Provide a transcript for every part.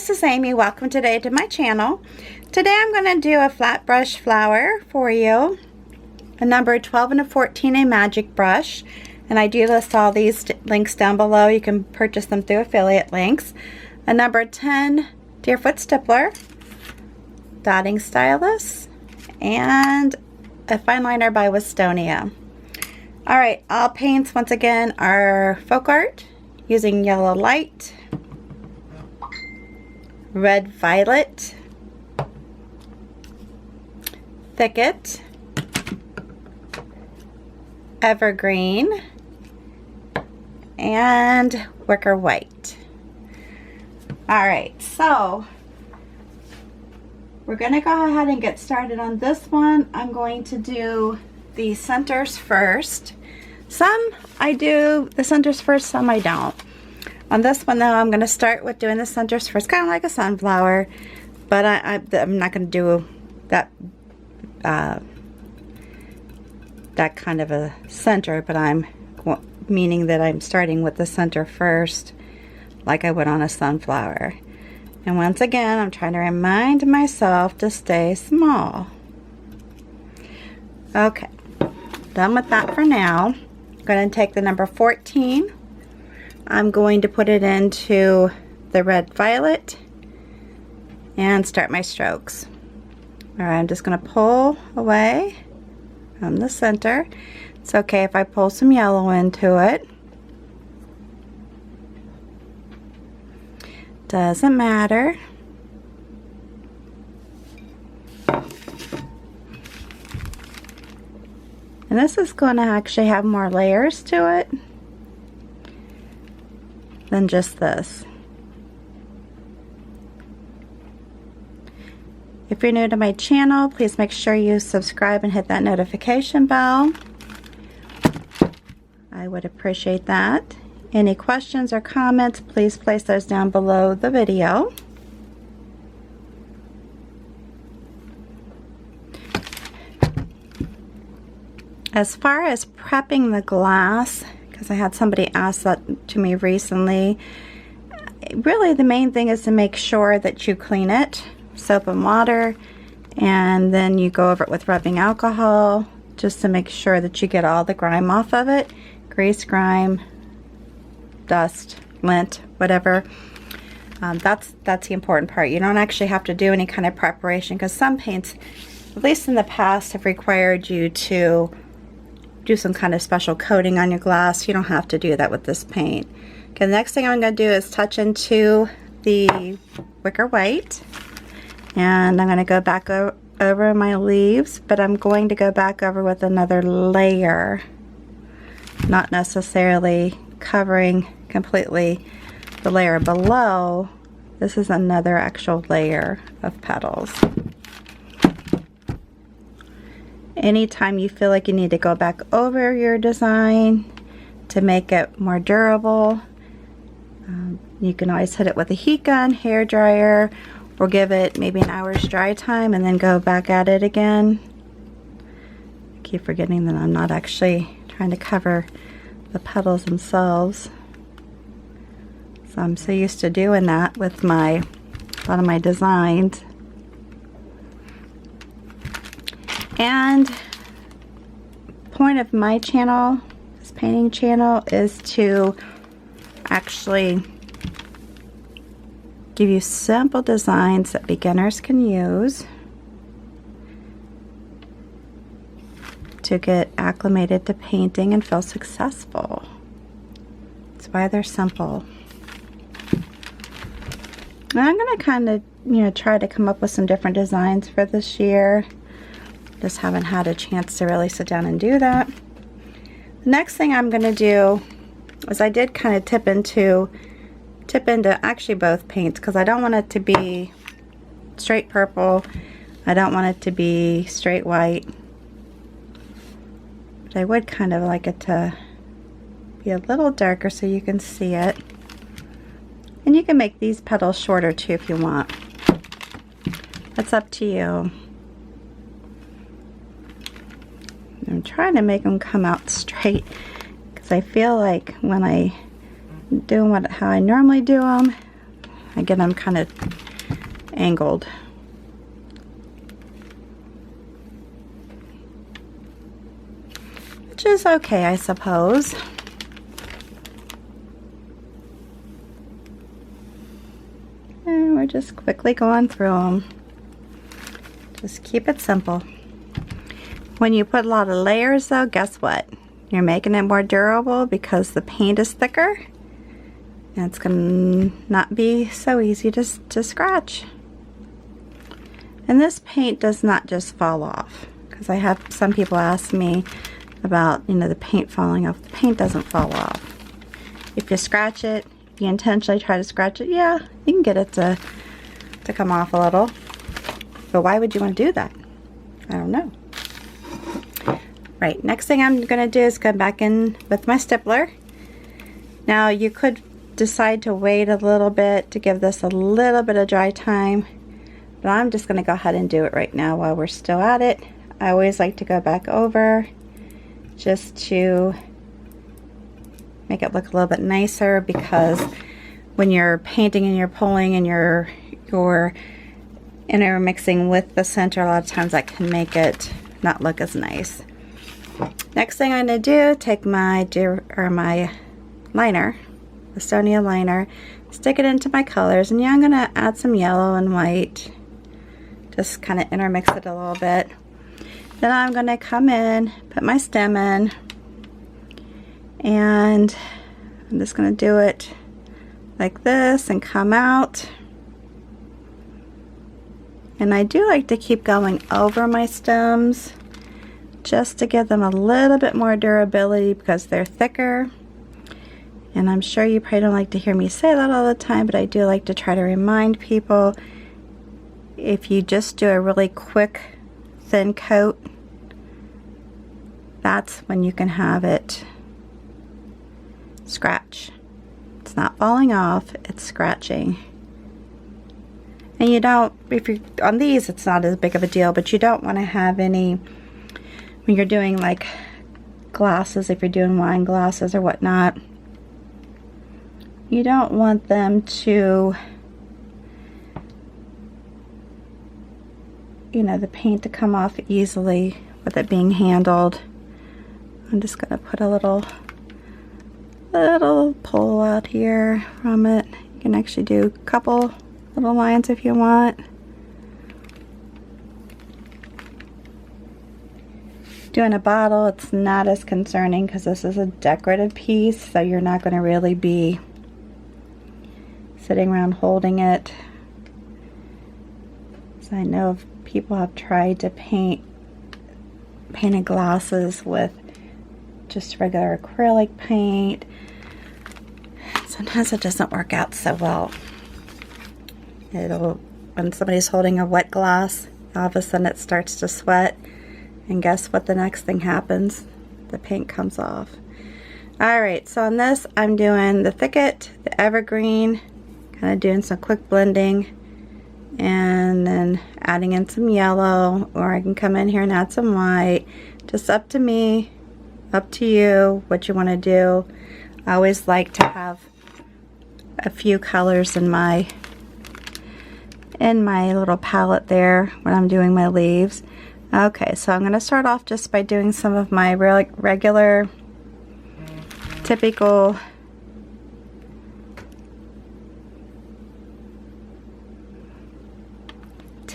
this is Amy. Welcome today to my channel. Today I'm going to do a flat brush flower for you. A number 12 and a 14 Amagic brush. And I do list all these links down below. You can purchase them through affiliate links. A number 10 Deerfoot Stippler. Dotting stylus. And a fine liner by Wistonia. Alright, all paints once again are FolkArt using yellow light, red violet, thicket, evergreen, and wicker white. Alright, so we're going to go ahead and get started on this one. I'm going to do the centers first. Some I do the centers first, some I don't. On this one though, I'm going to start with doing the centers first, kind of like a sunflower, but I'm not going to do that that kind of a center, but I'm meaning that I'm starting with the center first, like I would on a sunflower. And once again, I'm trying to remind myself to stay small. Okay, done with that for now. I'm going to take the number 14. I'm going to put it into the red violet and start my strokes. Alright, I'm just going to pull away from the center. It's okay if I pull some yellow into it. Doesn't matter. And this is going to actually have more layers to it than just this. If you're new to my channel, please make sure you subscribe and hit that notification bell. I would appreciate that. Any questions or comments, please place those down below the video. As far as prepping the glass, because I had somebody ask that to me recently, really the main thing is to make sure that you clean it, soap and water, and then you go over it with rubbing alcohol just to make sure that you get all the grime off of it, grease, grime, dust, lint, whatever. That's the important part. You don't actually have to do any kind of preparation, because some paints, at least in the past, have required you to do some kind of special coating on your glass. You don't have to do that with this paint. Okay, the next thing I'm going to do is touch into the wicker white, and I'm going to go back over my leaves, but I'm going to go back over with another layer, not necessarily covering completely the layer below. This is another actual layer of petals. Anytime you feel like you need to go back over your design to make it more durable, you can always hit it with a heat gun, hair dryer, or give it maybe an hour's dry time and then go back at it again. I keep forgetting that I'm not actually trying to cover the petals themselves. So I'm so used to doing that with a lot of my designs. And point of my channel, this painting channel, is to actually give you simple designs that beginners can use to get acclimated to painting and feel successful. That's why they're simple. And I'm going to kind of, try to come up with some different designs for this year. Just haven't had a chance to really sit down and do that. The next thing I'm going to do is I did kind of tip into actually both paints, because I don't want it to be straight purple. I don't want it to be straight white. But I would kind of like it to be a little darker so you can see it. And you can make these petals shorter too if you want. That's up to you. I'm trying to make them come out straight, because I feel like when I do how I normally do them, I get them kind of angled. Which is okay, I suppose. And we're just quickly going through them. Just keep it simple. When you put a lot of layers though, guess what? You're making it more durable because the paint is thicker. And it's going to not be so easy to scratch. And this paint does not just fall off. Because I have some people ask me about, you know, the paint falling off. The paint doesn't fall off. If you scratch it, you intentionally try to scratch it, yeah, you can get it to come off a little. But why would you want to do that? I don't know. Right, next thing I'm going to do is come back in with my stippler. Now you could decide to wait a little bit to give this a little bit of dry time, but I'm just going to go ahead and do it right now while we're still at it. I always like to go back over just to make it look a little bit nicer, because when you're painting and you're pulling and you're intermixing with the center, a lot of times that can make it not look as nice. Next thing I'm going to do, take my liner, the Estonia liner, stick it into my colors, and yeah, I'm going to add some yellow and white, just kind of intermix it a little bit. Then I'm going to come in, put my stem in, and I'm just going to do it like this and come out. And I do like to keep going over my stems just to give them a little bit more durability because they're thicker. And I'm sure you probably don't like to hear me say that all the time, but I do like to try to remind people, if you just do a really quick thin coat, that's when you can have it scratch. It's not falling off, it's scratching. And you don't, if you're on these, it's not as big of a deal, but you don't want to have any, when you're doing like glasses, if you're doing wine glasses or whatnot, you don't want them to, you know, the paint to come off easily with it being handled. I'm just going to put a little pull out here from it. You can actually do a couple little lines if you want. Doing a bottle, it's not as concerning because this is a decorative piece, so you're not going to really be sitting around holding it. So I know people have tried to painted glasses with just regular acrylic paint. Sometimes it doesn't work out so well. When somebody's holding a wet glass, all of a sudden it starts to sweat, and guess what, the next thing happens? The paint comes off. Alright, so on this I'm doing the thicket, the evergreen, kind of doing some quick blending, and then adding in some yellow, or I can come in here and add some white. Just up to me, up to you, what you want to do. I always like to have a few colors in my little palette there when I'm doing my leaves. Okay, so I'm going to start off just by doing some of my regular, typical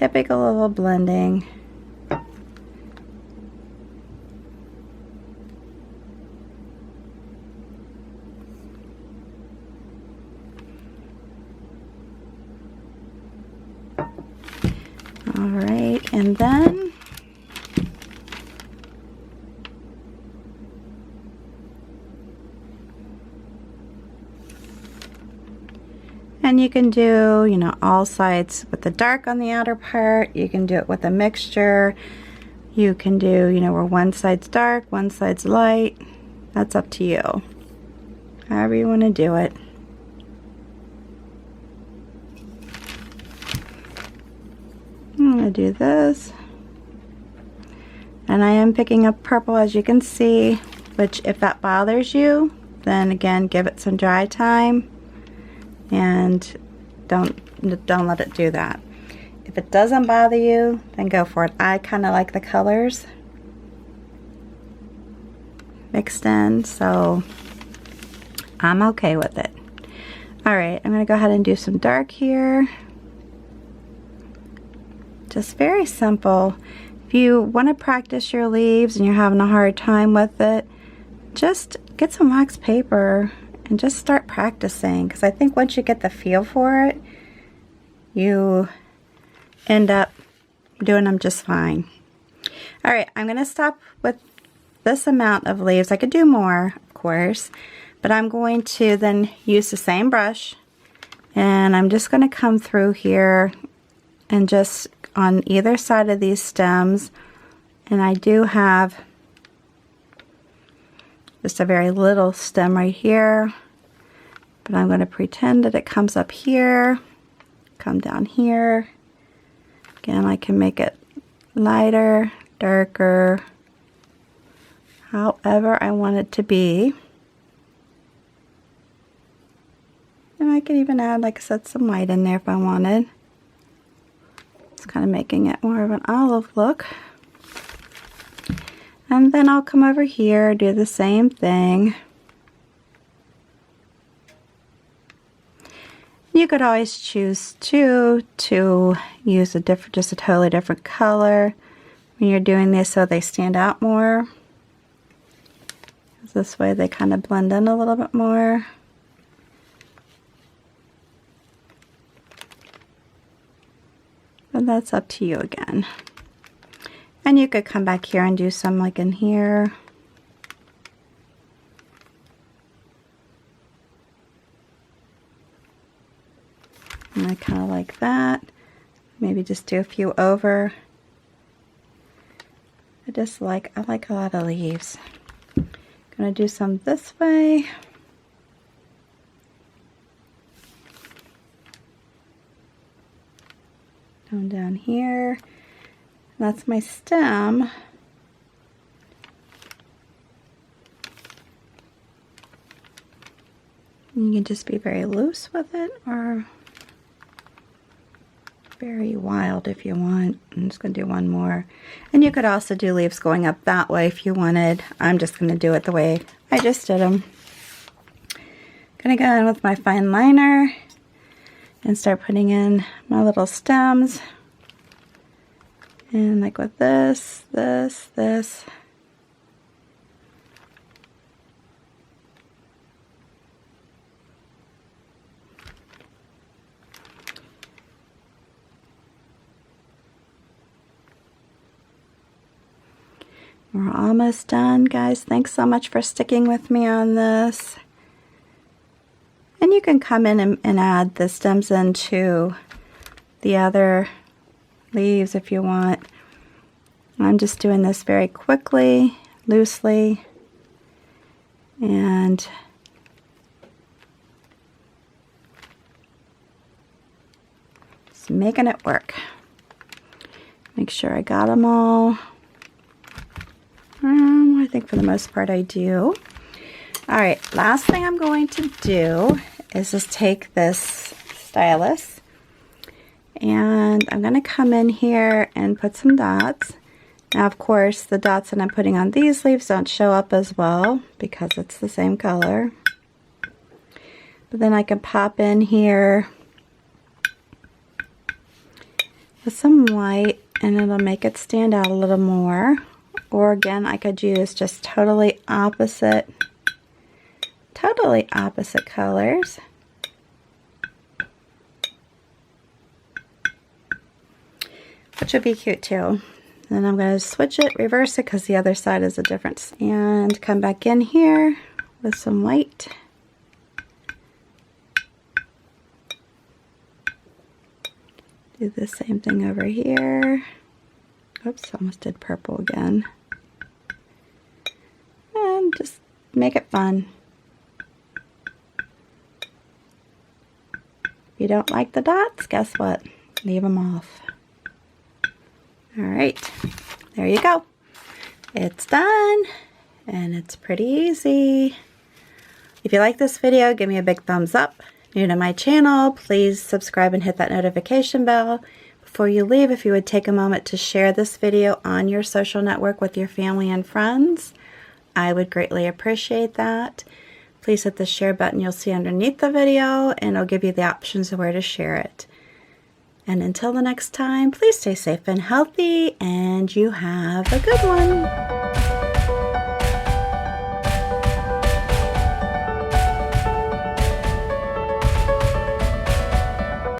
little blending. Alright, and then you can do, you know, all sides with the dark on the outer part. You can do it with a mixture. You can do, you know, where one side's dark, one side's light. That's up to you. However you want to do it. I'm going to do this. And I am picking up purple, as you can see, which if that bothers you, then again, give it some dry time. And don't let it do that. If it doesn't bother you, then go for it. I kind of like the colors mixed in, so I'm okay with it. All right, I'm gonna go ahead and do some dark here. Just very simple. If you want to practice your leaves and you're having a hard time with it, just get some wax paper and just start practicing, because I think once you get the feel for it, you end up doing them just fine. All right, I'm gonna stop with this amount of leaves. I could do more, of course, but I'm going to then use the same brush, and I'm just gonna come through here and just on either side of these stems, and I do have just a very little stem right here, but I'm going to pretend that it comes up here, come down here. Again, I can make it lighter, darker, however I want it to be. And I could even add, like I said, some white in there if I wanted. It's kind of making it more of an olive look. And then I'll come over here, do the same thing. You could always choose to use just a totally different color when you're doing this so they stand out more. This way they kind of blend in a little bit more. But that's up to you again. And you could come back here and do some like in here. And I kind of like that. Maybe just do a few over. I like a lot of leaves. Gonna do some this way. Down here. That's my stem. You can just be very loose with it or very wild if you want. I'm just going to do one more. And you could also do leaves going up that way if you wanted. I'm just going to do it the way I just did them. Going to go in with my fine liner and start putting in my little stems. And like with this. We're almost done, guys. Thanks so much for sticking with me on this. And you can come in and add the stems into the other leaves if you want. I'm just doing this very quickly, loosely, and just making it work. Make sure I got them all. I think for the most part I do. All right, last thing I'm going to do is just take this stylus, and I'm going to come in here and put some dots. Now, of course, the dots that I'm putting on these leaves don't show up as well because it's the same color. But then I can pop in here with some white, and it'll make it stand out a little more. Or again, I could use just totally opposite colors. Which would be cute too. Then I'm going to switch it, reverse it, because the other side is a difference. And come back in here with some white. Do the same thing over here. Oops, almost did purple again. And just make it fun. If you don't like the dots, guess what? Leave them off. Alright, there you go. It's done, and it's pretty easy. If you like this video, give me a big thumbs up. new to my channel, please subscribe and hit that notification bell. Before you leave, if you would take a moment to share this video on your social network with your family and friends, I would greatly appreciate that. Please hit the share button you'll see underneath the video, and it'll give you the options of where to share it. And until the next time, please stay safe and healthy, and you have a good one.